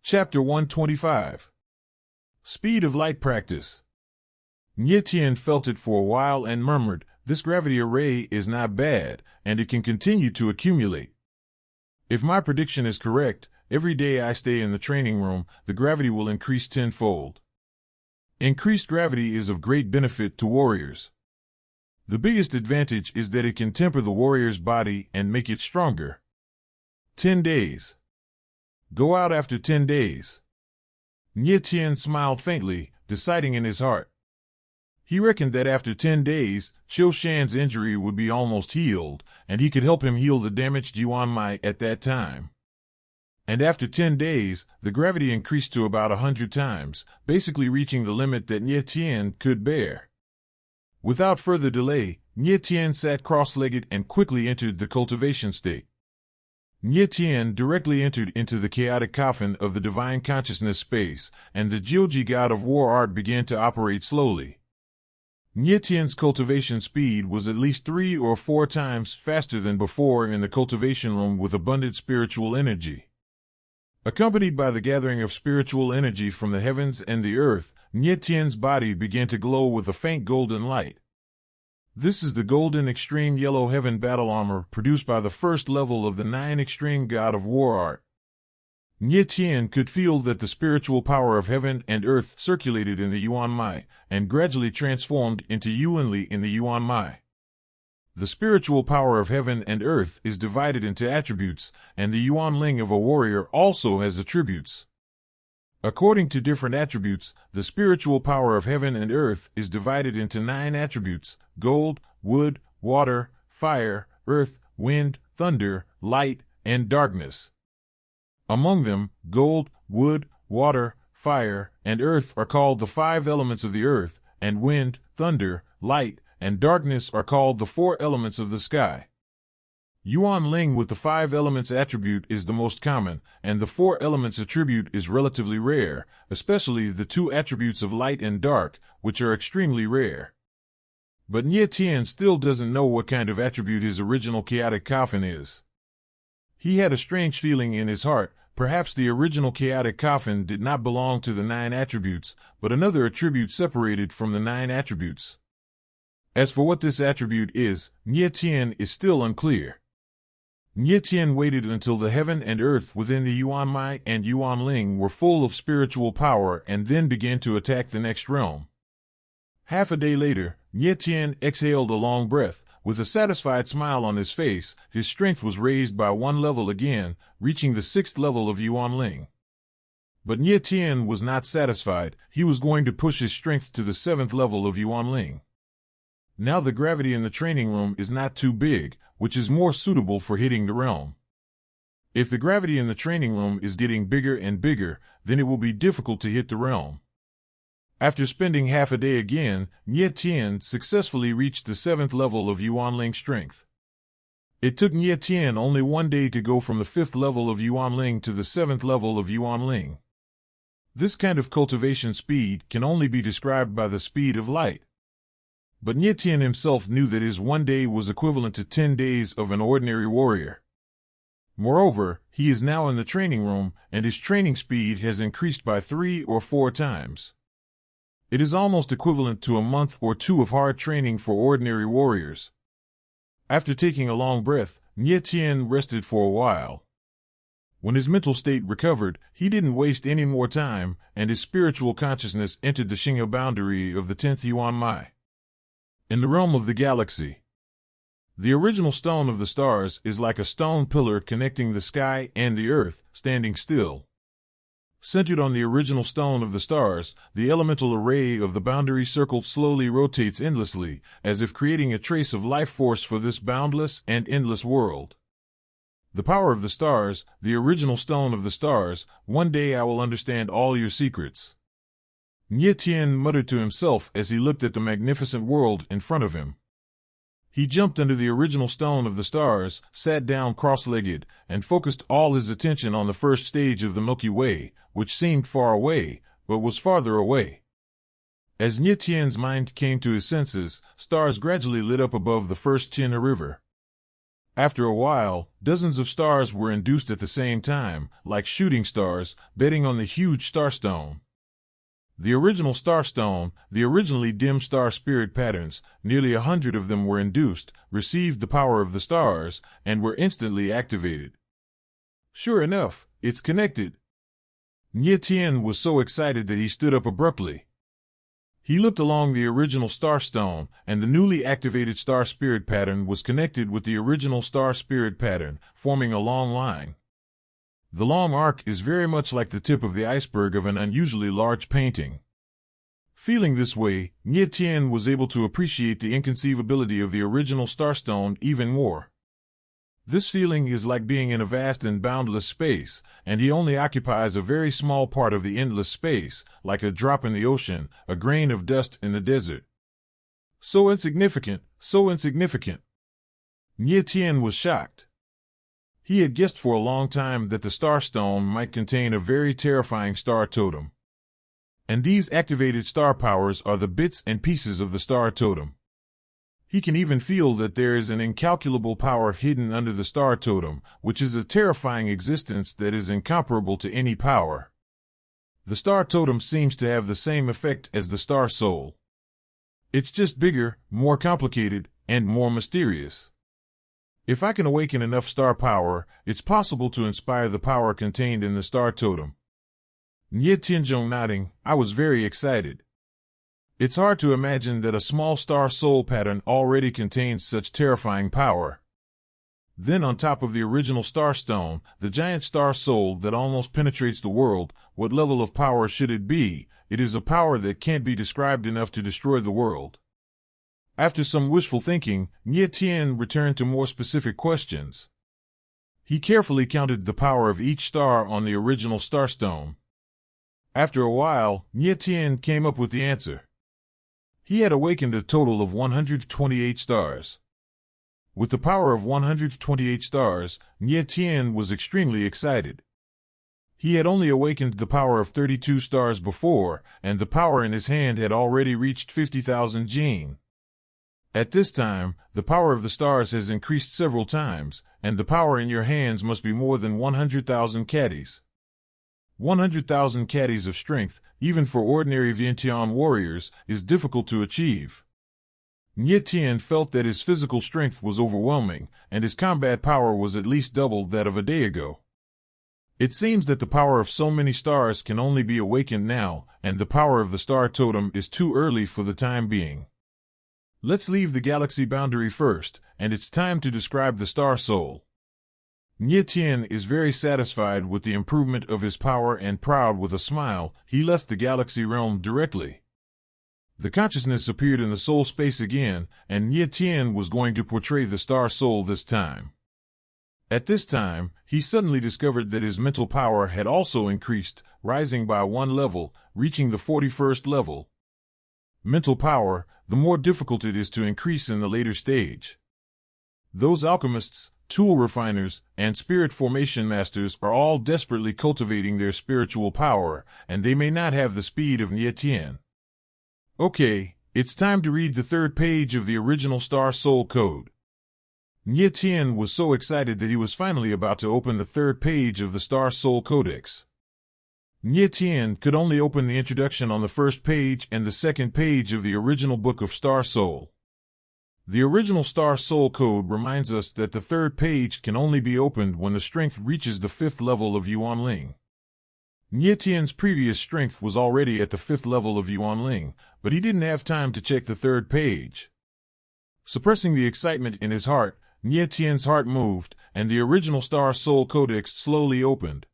Chapter 125. Speed of Light Practice. Nye Tien felt it for a while and murmured, "This gravity array is not bad, and it can continue to accumulate. If my prediction is correct, every day I stay in the training room, the gravity will increase tenfold." Increased gravity is of great benefit to warriors. The biggest advantage is that it can temper the warrior's body and make it stronger. 10 days. Go out after 10 days. Nye Tien smiled faintly, deciding in his heart. He reckoned that after 10 days, Qiu Shan's injury would be almost healed, and he could help him heal the damaged Yuan Mai at that time. And after 10 days, the gravity increased to about 100 times, basically reaching the limit that Nye Tien could bear. Without further delay, Nye Tien sat cross-legged and quickly entered the cultivation state. Nye Tien directly entered into the chaotic coffin of the divine consciousness space, and the Jioji god of war art began to operate slowly. Nye Tien's cultivation speed was at least 3 or 4 times faster than before in the cultivation room with abundant spiritual energy. Accompanied by the gathering of spiritual energy from the heavens and the earth, Nye Tien's body began to glow with a faint golden light. This is the golden extreme yellow heaven battle armor produced by the first level of the 9 extreme god of war art. Nye Tien could feel that the spiritual power of heaven and earth circulated in the Yuan Mai, and gradually transformed into Yuanli in the Yuan Mai. The spiritual power of heaven and earth is divided into attributes, and the Yuan Ling of a warrior also has attributes. According to different attributes, the spiritual power of heaven and earth is divided into 9 attributes: gold, wood, water, fire, earth, wind, thunder, light, and darkness. Among them, gold, wood, water, fire, and earth are called the 5 elements of the earth, and wind, thunder, light, and darkness are called the 4 elements of the sky. Yuan Ling with the 5 elements attribute is the most common, and the 4 elements attribute is relatively rare, especially the 2 attributes of light and dark, which are extremely rare. But Nye Tien still doesn't know what kind of attribute his original chaotic coffin is. He had a strange feeling in his heart. Perhaps the original chaotic coffin did not belong to the 9 attributes, but another attribute separated from the 9 attributes. As for what this attribute is, Nye Tien is still unclear. Nye Tien waited until the heaven and earth within the Yuan Mai and Yuan Ling were full of spiritual power and then began to attack the next realm. Half a day later, Nye Tien exhaled a long breath. With a satisfied smile on his face, his strength was raised by 1 level again, reaching the 6th level of Yuan Ling. But Nye Tien was not satisfied. He was going to push his strength to the 7th level of Yuan Ling. Now the gravity in the training room is not too big, which is more suitable for hitting the realm. If the gravity in the training room is getting bigger and bigger, then it will be difficult to hit the realm. After spending half a day again, Nye Tien successfully reached the 7th level of Yuan Ling strength. It took Nye Tien only 1 day to go from the 5th level of Yuan Ling to the 7th level of Yuan Ling. This kind of cultivation speed can only be described by the speed of light. But Nye Tien himself knew that his 1 day was equivalent to 10 days of an ordinary warrior. Moreover, he is now in the training room, and his training speed has increased by 3 or 4 times. It is almost equivalent to a month or 2 of hard training for ordinary warriors. After taking a long breath, Nye Tien rested for a while. When his mental state recovered, he didn't waste any more time, and his spiritual consciousness entered the Xinghe boundary of the 10th Yuan Mai. In the realm of the galaxy, the original stone of the stars is like a stone pillar connecting the sky and the earth, standing still. Centered on the original stone of the stars, the elemental array of the boundary circle slowly rotates endlessly, as if creating a trace of life force for this boundless and endless world. The power of the stars, the original stone of the stars, one day I will understand all your secrets. Nye Tien muttered to himself as he looked at the magnificent world in front of him. He jumped under the original stone of the stars, sat down cross-legged, and focused all his attention on the first stage of the Milky Way, which seemed far away, but was farther away. As Nye Tien's mind came to his senses, stars gradually lit up above the first Xinghe River. After a while, dozens of stars were induced at the same time, like shooting stars, betting on the huge starstone. The original starstone, the originally dim star spirit patterns, nearly 100 of them were induced, received the power of the stars, and were instantly activated. Sure enough, it's connected. Nye Tien was so excited that he stood up abruptly. He looked along the original starstone, and the newly activated star spirit pattern was connected with the original star spirit pattern, forming a long line. The long arc is very much like the tip of the iceberg of an unusually large painting. Feeling this way, Nye Tien was able to appreciate the inconceivability of the original starstone even more. This feeling is like being in a vast and boundless space, and he only occupies a very small part of the endless space, like a drop in the ocean, a grain of dust in the desert. So insignificant, so insignificant. Nye Tien was shocked. He had guessed for a long time that the starstone might contain a very terrifying star totem. And these activated star powers are the bits and pieces of the star totem. He can even feel that there is an incalculable power hidden under the star totem, which is a terrifying existence that is incomparable to any power. The star totem seems to have the same effect as the star soul. It's just bigger, more complicated, and more mysterious. If I can awaken enough star power, it's possible to inspire the power contained in the star totem. Nye Tianzhong nodding, I was very excited. It's hard to imagine that a small star soul pattern already contains such terrifying power. Then on top of the original starstone, the giant star soul that almost penetrates the world, what level of power should it be? It is a power that can't be described enough to destroy the world. After some wishful thinking, Nye Tien returned to more specific questions. He carefully counted the power of each star on the original starstone. After a while, Nye Tien came up with the answer. He had awakened a total of 128 stars. With the power of 128 stars, Nye Tien was extremely excited. He had only awakened the power of 32 stars before, and the power in his hand had already reached 50,000 jin. At this time, the power of the stars has increased several times, and the power in your hands must be more than 100,000 caddies. 100,000 caddies of strength, even for ordinary Vientiane warriors, is difficult to achieve. Nye Tien felt that his physical strength was overwhelming, and his combat power was at least double that of a day ago. It seems that the power of so many stars can only be awakened now, and the power of the star totem is too early for the time being. Let's leave the galaxy boundary first, and it's time to describe the star soul. Nye Tien is very satisfied with the improvement of his power, and proud with a smile, he left the galaxy realm directly. The consciousness appeared in the soul space again, and Nye Tien was going to portray the star soul this time. At this time, he suddenly discovered that his mental power had also increased, rising by one level, reaching the 41st level. Mental power, the more difficult it is to increase in the later stage. Those alchemists, tool refiners, and spirit formation masters are all desperately cultivating their spiritual power, and they may not have the speed of Nye Tien. Okay, it's time to read the third page of the original Star Soul Code. Nye Tien was so excited that he was finally about to open the third page of the Star Soul Codex. Nye Tien could only open the introduction on the first page and the second page of the original Book of Star Soul. The original Star Soul Code reminds us that the third page can only be opened when the strength reaches the 5th level of Yuanling. Nye Tien's previous strength was already at the 5th level of Yuanling, but he didn't have time to check the third page. Suppressing the excitement in his heart, Nye Tien's heart moved, and the original Star Soul Codex slowly opened.